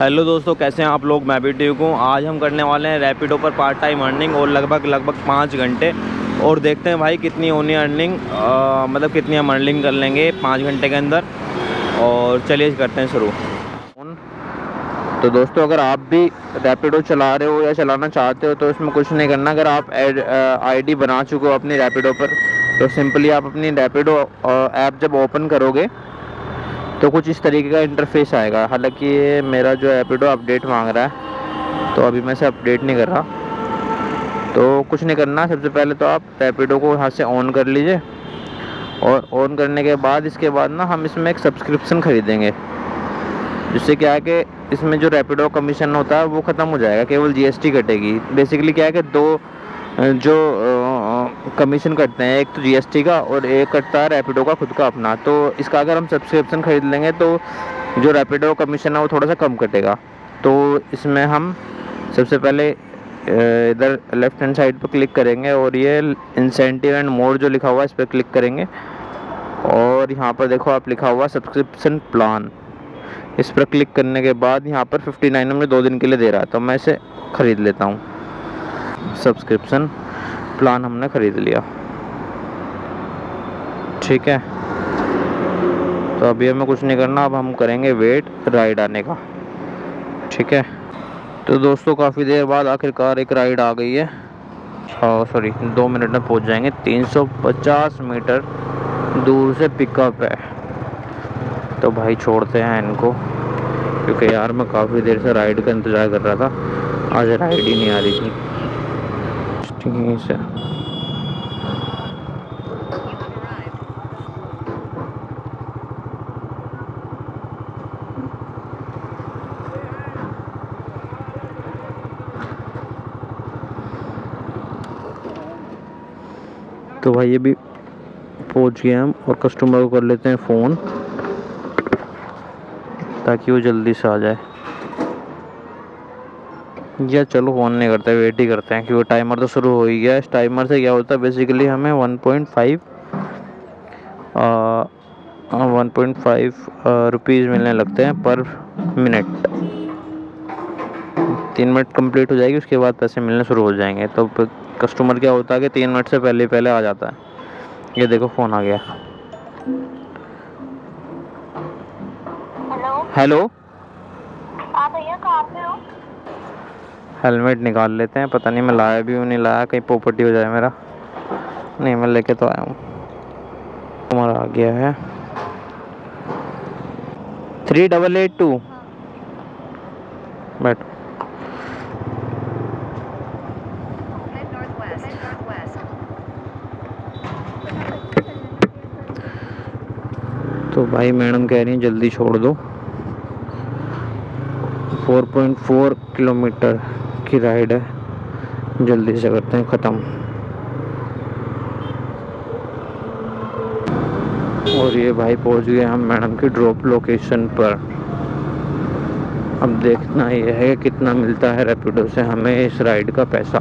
Hello दोस्तों, कैसे हैं आप लोग। मैं भी ठीक हूँ। आज हम करने वाले हैं रैपिडो पर पार्ट टाइम अर्निंग और लगभग 5 घंटे, और देखते हैं भाई कितनी होनी अर्निंग, मतलब कितनी हम अर्निंग कर लेंगे 5 घंटे के अंदर। और चलिए करते हैं शुरू। तो दोस्तों, अगर आप भी रैपिडो चला रहे हो या चलाना चाहते हो तो इसमें कुछ नहीं करना। अगर आप आईडी बना चुके हो अपनी रैपिडो पर तो सिंपली आप अपनी रैपिडो ऐप जब ओपन करोगे तो कुछ इस तरीके का इंटरफेस आएगा। हालांकि ये मेरा जो रैपिडो अपडेट मांग रहा है तो अभी मैं इसे अपडेट नहीं कर रहा। तो कुछ नहीं करना, सबसे पहले तो आप रैपिडो को यहाँ से ऑन कर लीजिए, और ऑन करने के बाद इसके बाद ना हम इसमें एक सब्सक्रिप्शन ख़रीदेंगे, जिससे क्या है कि इसमें जो रैपिडो कमीशन होता है वो ख़त्म हो जाएगा, केवल जीएसटी कटेगी। बेसिकली क्या है कि दो जो कमीशन कटते हैं, एक तो जीएसटी का और एक कटता है रैपिडो का खुद का अपना। तो इसका अगर हम सब्सक्रिप्शन ख़रीद लेंगे तो जो रैपिडो कमीशन है वो थोड़ा सा कम कटेगा। तो इसमें हम सबसे पहले इधर लेफ्ट हैंड साइड पर क्लिक करेंगे और ये इंसेंटिव एंड मोर जो लिखा हुआ है इस पर क्लिक करेंगे, और यहाँ पर देखो आप लिखा हुआ सब्सक्रिप्शन प्लान। इस पर क्लिक करने के बाद यहाँ पर 59 में 2 दिन के लिए दे रहा है, तो मैं इसे ख़रीद लेता हूँ। सब्सक्रिप्शन प्लान हमने ख़रीद लिया, ठीक है। तो अभी हमें कुछ नहीं करना, अब हम करेंगे वेट राइड आने का, ठीक है। तो दोस्तों, काफ़ी देर बाद आखिरकार एक राइड आ गई है। सॉरी, 2 मिनट में पहुंच जाएंगे। 350 मीटर दूर से पिकअप है, तो भाई छोड़ते हैं इनको, क्योंकि यार मैं काफ़ी देर से राइड का इंतज़ार कर रहा था, आज राइड ही नहीं आ रही थी। ठीक है, तो भाई ये भी पहुंच गए हम, और कस्टमर को कर लेते हैं फ़ोन ताकि वो जल्दी से आ जाए। या चलो फ़ोन नहीं करते, वेट ही करते हैं, क्योंकि टाइमर तो शुरू हो ही गया। इस टाइमर से क्या होता है, बेसिकली हमें 1.5 रुपीज़ मिलने लगते हैं पर मिनट। 3 मिनट कंप्लीट हो जाएगी, उसके बाद पैसे मिलने शुरू हो जाएंगे। तो कस्टमर क्या होता है कि 3 मिनट से पहले आ जाता है। ये देखो फ़ोन आ गया। हेलो, आप भैया कहाँ पे हो? हेलमेट निकाल लेते हैं, पता नहीं मैं लाया भी हूँ नहीं लाया, कहीं पोपटी हो जाए मेरा। नहीं, मैं लेके तो आया हूँ। हमारा आ गया है 3882। बैठ। तो भाई मैडम कह रही हैं जल्दी छोड़ दो। 4.4 किलोमीटर की राइड है, जल्दी से करते हैं ख़त्म। और ये भाई पहुंच गए हम मैडम की ड्रॉप लोकेशन पर। अब देखना ये है कि कितना मिलता है रैपिडो से हमें इस राइड का पैसा।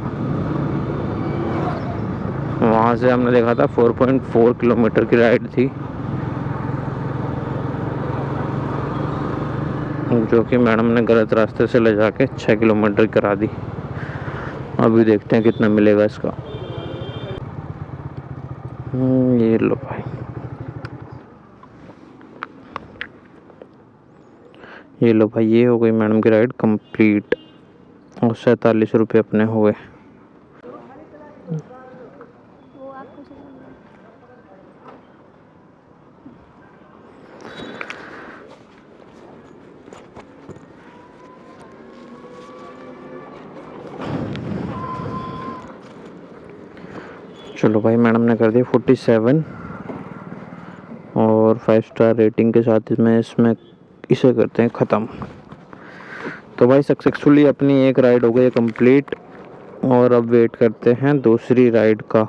वहाँ से हमने देखा था 4.4 किलोमीटर की राइड थी, जो कि मैडम ने गलत रास्ते से ले जाके 6 किलोमीटर करा दी। अभी देखते हैं कितना मिलेगा इसका। ये लो भाई, ये लो भाई, ये हो गई मैडम की राइड कंप्लीट, और 47 रुपये अपने हुए। चलो भाई, मैडम ने कर दिया 47, और 5 स्टार रेटिंग के साथ इसमें इसे करते हैं ख़त्म। तो भाई सक्सेसफुली अपनी एक राइड हो गई कंप्लीट, और अब वेट करते हैं दूसरी राइड का,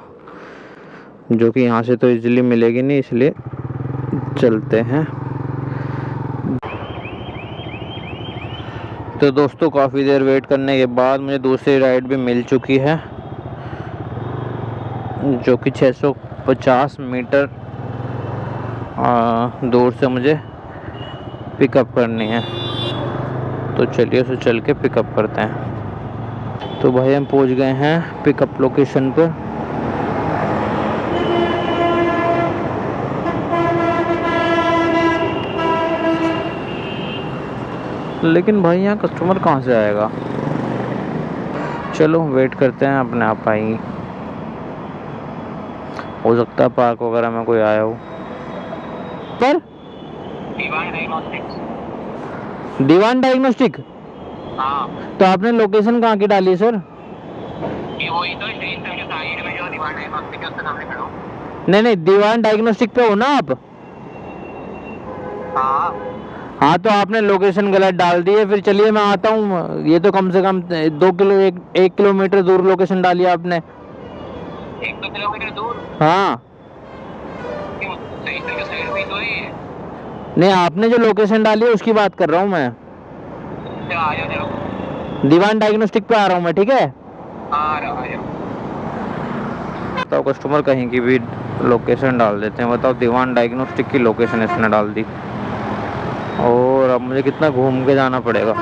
जो कि यहाँ से तो इजीली मिलेगी नहीं, इसलिए चलते हैं। तो दोस्तों, काफ़ी देर वेट करने के बाद मुझे दूसरी राइड भी मिल चुकी है, जो कि 650 मीटर दूर से मुझे पिकअप करनी है। तो चलिए उसे चल के पिकअप करते हैं। तो भाई हम पहुंच गए हैं पिकअप लोकेशन पर। लेकिन भाई यहाँ कस्टमर कहाँ से आएगा? चलो वेट करते हैं, अपने आप आएंगी। हो सकता है पार्क वगैरह में कोई आया हो। पर दीवान डायग्नोस्टिक, हाँ तो आपने लोकेशन कहाँ की डाली है सर? ये वही तो स्टेशन के साइड में जो दीवार है हॉस्पिटल के सामने खड़ा हूँ। नहीं, दीवान डायग्नोस्टिक पे हो ना आप? हाँ हाँ, तो आपने लोकेशन गलत डाल दी है। फिर चलिए मैं आता हूँ। ये तो कम से कम 1 किलोमीटर दूर लोकेशन डाली है आपने। 1-2 किलोमीटर दूर? हाँ। क्यों, स्टेशन के साइड में तो है। नहीं, आपने जो लोकेशन डाली है उसकी बात कर रहा हूँ मैं। चलो आ जाओ। दीवान डायग्नोस्टिक पे आ रहा हूँ मैं, ठीक है? आ जाओ। बताओ, कस्टमर कहीं की भी लोकेशन डाल देते हैं। बताओ, दीवान डायग्नोस्टिक की लोकेशन इसने डाल दी और अब मुझे कितना घूम के जाना पड़ेगा।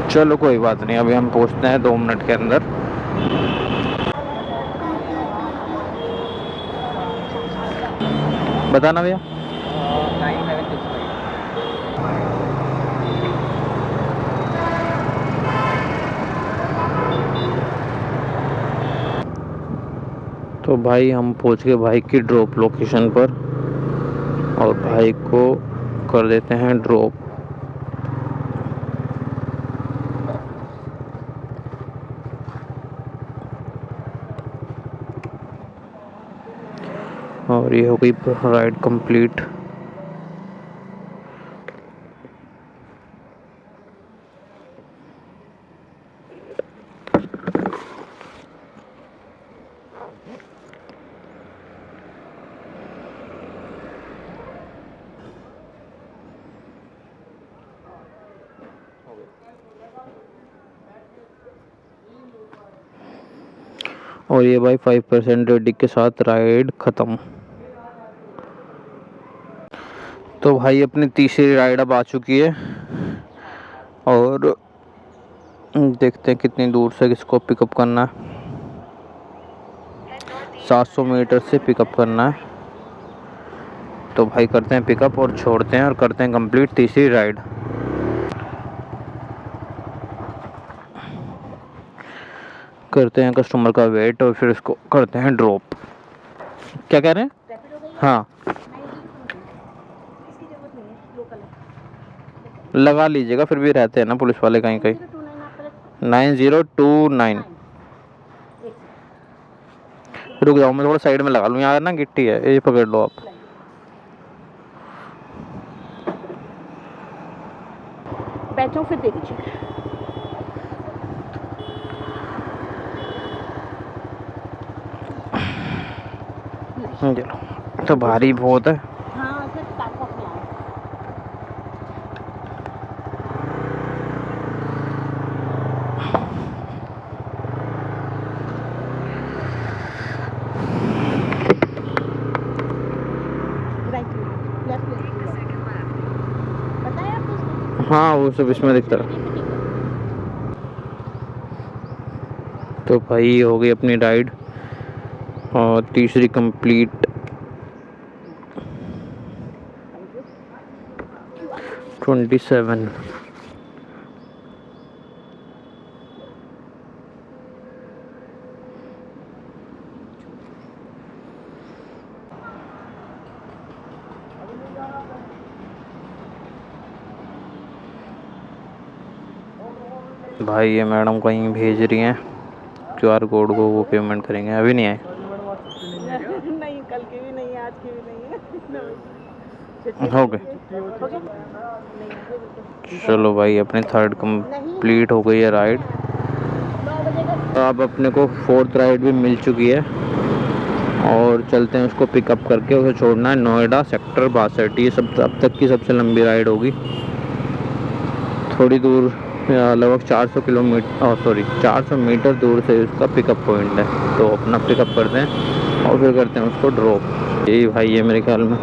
चलो कोई बात नहीं, अभी हम पहुंचते हैं 2 मिनट के अंदर। बताना भैया। तो भाई हम पहुंच गए भाई की ड्रॉप लोकेशन पर और भाई को कर देते हैं ड्रॉप। और ये हो गई राइड कंप्लीट। और ये भाई 5% रेडिंग के साथ राइड ख़त्म। तो भाई अपनी तीसरी राइड अब आ चुकी है और देखते हैं कितनी दूर से किसको पिकअप करना है। 700 मीटर से पिकअप करना है। तो भाई करते हैं पिकअप और छोड़ते हैं और करते हैं कंप्लीट तीसरी राइड। करते हैं कस्टमर का वेट और फिर इसको करते हैं ड्रॉप। क्या कह रहे हैं? हाँ, लगा लीजिएगा, फिर भी रहते हैं ना पुलिस वाले कहीं कहीं। 9029। रुक जाओ, मैं थोड़ा साइड में लगा लूँ, यहाँ ना गिट्टी है, ये पकड़ लो आप। बैठो फिर देख लीजिए। चलो, तो भारी बहुत है। हाँ सर, स्टार्टअप में आए। बताया आपको? हाँ, वो सब इसमें दिखता है। तो भाई हो गई अपनी राइड और तीसरी कंप्लीट। 27। भाई ये मैडम कहीं भेज रही हैं QR कोड को, वो पेमेंट करेंगे। अभी नहीं आए? नहीं, कल के भी नहीं है, आज के भी नहीं है। हो गए। चलो भाई, अपनी थर्ड कंप्लीट हो गई है राइड। तो अब अपने को 4th राइड भी मिल चुकी है और चलते हैं उसको पिकअप करके उसे छोड़ना है नोएडा सेक्टर 62। ये सब अब तक की सबसे लंबी राइड होगी। थोड़ी दूर, लगभग 400 मीटर दूर से उसका पिकअप पॉइंट है। तो अपना पिकअप करते हैं और फिर करते हैं उसको ड्रॉप। यही भाई है मेरे ख्याल में।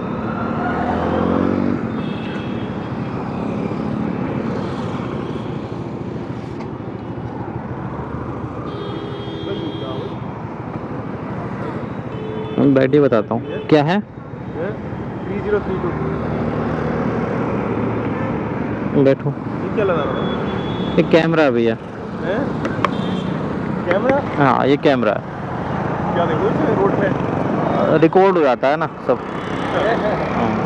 बैटरी बताता हूँ क्या है। 3032 बैठो। ये क्या लगा रहा ये कैमरा है भैया। है? कैमरा? हाँ ये कैमरा है। क्या देखो इसमें रोड पे रिकॉर्ड हो जाता है ना सब। हाँ।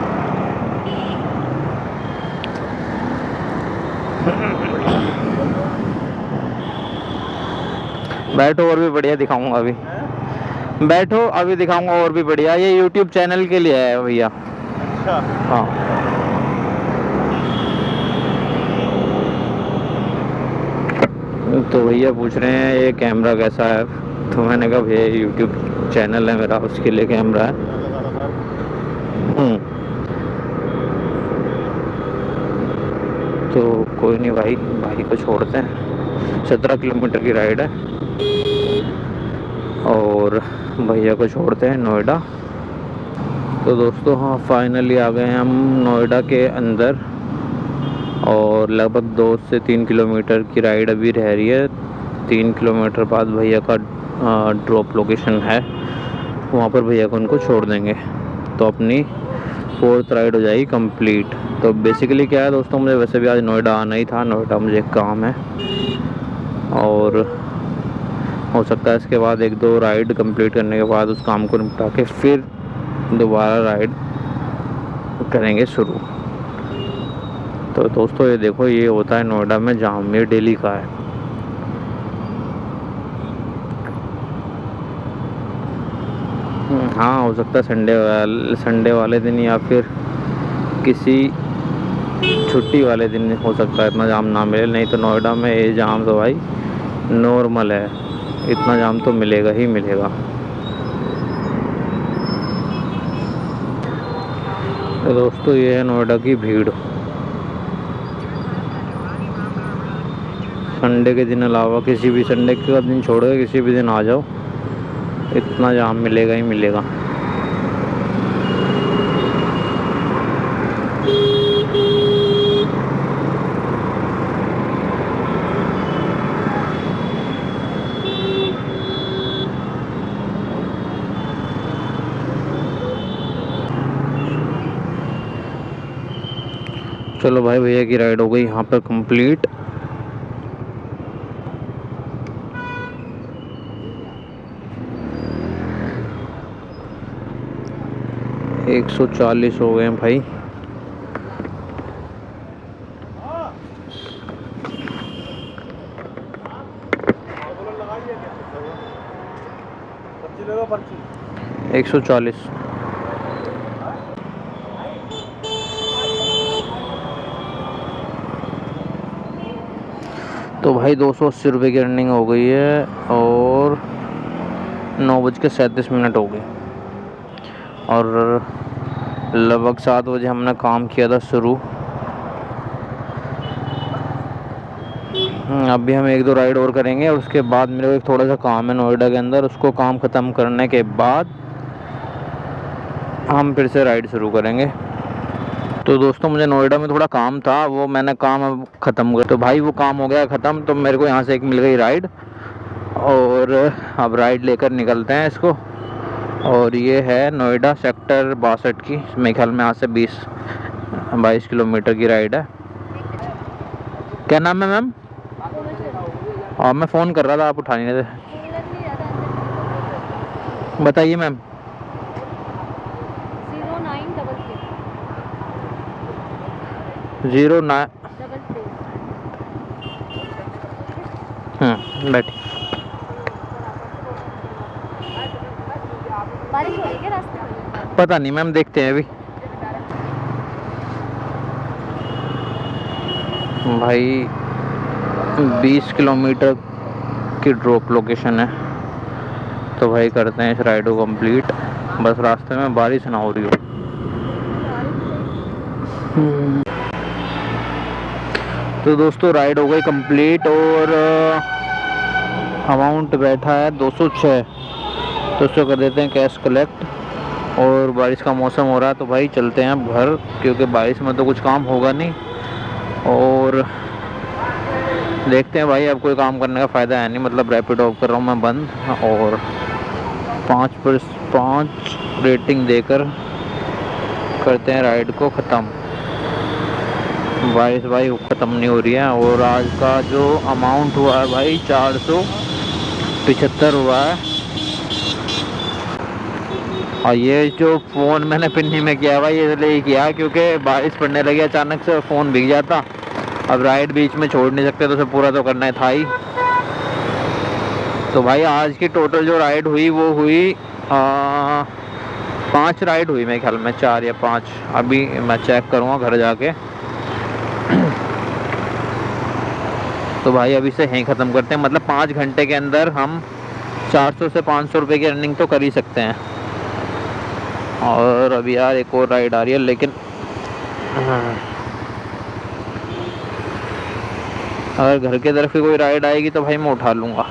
बैठो और भी बढ़िया दिखाऊंगा अभी। बैठो अभी दिखाऊंगा और भी बढ़िया। ये YouTube चैनल के लिए है भैया। अच्छा हाँ। तो भैया पूछ रहे हैं ये कैमरा कैसा है, तो मैंने कहा भैया YouTube चैनल है मेरा, उसके लिए कैमरा है। तो कोई नहीं भाई, भाई को छोड़ते हैं। 17 किलोमीटर की राइड है और भैया को छोड़ते हैं नोएडा। तो दोस्तों हाँ फाइनली आ गए हैं हम नोएडा के अंदर और लगभग 2 से 3 किलोमीटर की राइड अभी रह रही है। 3 किलोमीटर बाद भैया का ड्रॉप लोकेशन है, वहाँ पर भैया को उनको छोड़ देंगे तो अपनी 4th राइड हो जाएगी कंप्लीट। तो बेसिकली क्या है दोस्तों, मुझे वैसे भी आज नोएडा आना ही था। नोएडा मुझे एक काम है और हो सकता है इसके बाद 1-2 राइड कंप्लीट करने के बाद उस काम को निपटा के फिर दोबारा राइड करेंगे शुरू। तो दोस्तों ये देखो, ये होता है नोएडा में जाम, ये डेली का है। हाँ हो सकता है संडे वाले दिन या फिर किसी छुट्टी वाले दिन हो सकता है इतना जाम ना मिले, नहीं तो नोएडा में ये जाम तो भाई नॉर्मल है, इतना जाम तो मिलेगा ही मिलेगा। तो दोस्तों ये है नोएडा की भीड़। संडे के दिन अलावा किसी भी संडे के दिन छोड़ के किसी भी दिन आ जाओ, इतना जाम मिलेगा ही मिलेगा। चलो भाई, भैया की राइड हो गई यहाँ पर कंप्लीट। एक 140 हो गए हैं भाई। पर्ची 140। तो भाई 280 रुपये की अर्निंग हो गई है और 9:37 हो गए और लगभग 7 बजे हमने काम किया था शुरू। अभी हम 1-2 राइड और करेंगे और उसके बाद मेरे को एक थोड़ा सा काम है नोएडा के अंदर, उसको काम ख़त्म करने के बाद हम फिर से राइड शुरू करेंगे। तो दोस्तों मुझे नोएडा में थोड़ा काम था, वो मैंने काम अब ख़त्म कर, तो भाई वो काम हो गया ख़त्म। तो मेरे को यहाँ से एक मिल गई राइड और अब राइड लेकर निकलते हैं इसको। और ये है नोएडा सेक्टर 62 की, मेरे ख्याल में यहाँ से 20-22 किलोमीटर की राइड है। क्या नाम है मैम? हाँ मैं फ़ोन कर रहा था, आप उठा नहीं रहे थे। बताइए मैम। 09 बैठी। बारिश हो रही है रास्ते में? पता नहीं मैम, देखते हैं अभी। भाई 20 किलोमीटर की ड्रॉप लोकेशन है, तो भाई करते हैं इस राइड को कंप्लीट, बस रास्ते में बारिश ना हो रही हो। तो दोस्तों राइड हो गई कंप्लीट और अमाउंट बैठा है 206, तो उसको कर देते हैं कैश कलेक्ट। और बारिश का मौसम हो रहा है तो भाई चलते हैं अब घर, क्योंकि बारिश में तो कुछ काम होगा नहीं। और देखते हैं भाई, अब कोई काम करने का फ़ायदा है नहीं, मतलब रैपिडो कर रहा हूँ मैं बंद और 5 रेटिंग देकर करते हैं राइड को ख़त्म। बारिश भाई ख़त्म नहीं हो रही है। और आज का जो अमाउंट हुआ है भाई 475 हुआ है। और ये जो फ़ोन मैंने पिन्नी में किया भाई ये इसलिए किया क्योंकि बारिश पड़ने लगी अचानक से, फ़ोन भीग जाता। अब राइड बीच में छोड़ नहीं सकते तो उसे पूरा तो करना था ही। तो भाई आज की टोटल जो राइड हुई वो हुई 5 राइड हुई मेरे ख्याल में, 4 या 5। अभी मैं चेक करूँगा घर जाके। तो भाई अभी से यहीं ख़त्म करते हैं। मतलब 5 घंटे के अंदर हम 400 से 500 रुपये की अर्निंग तो कर ही सकते हैं। और अभी यार एक और राइड आ रही है, लेकिन अगर घर के तरफ की कोई राइड आएगी तो भाई मैं उठा लूँगा।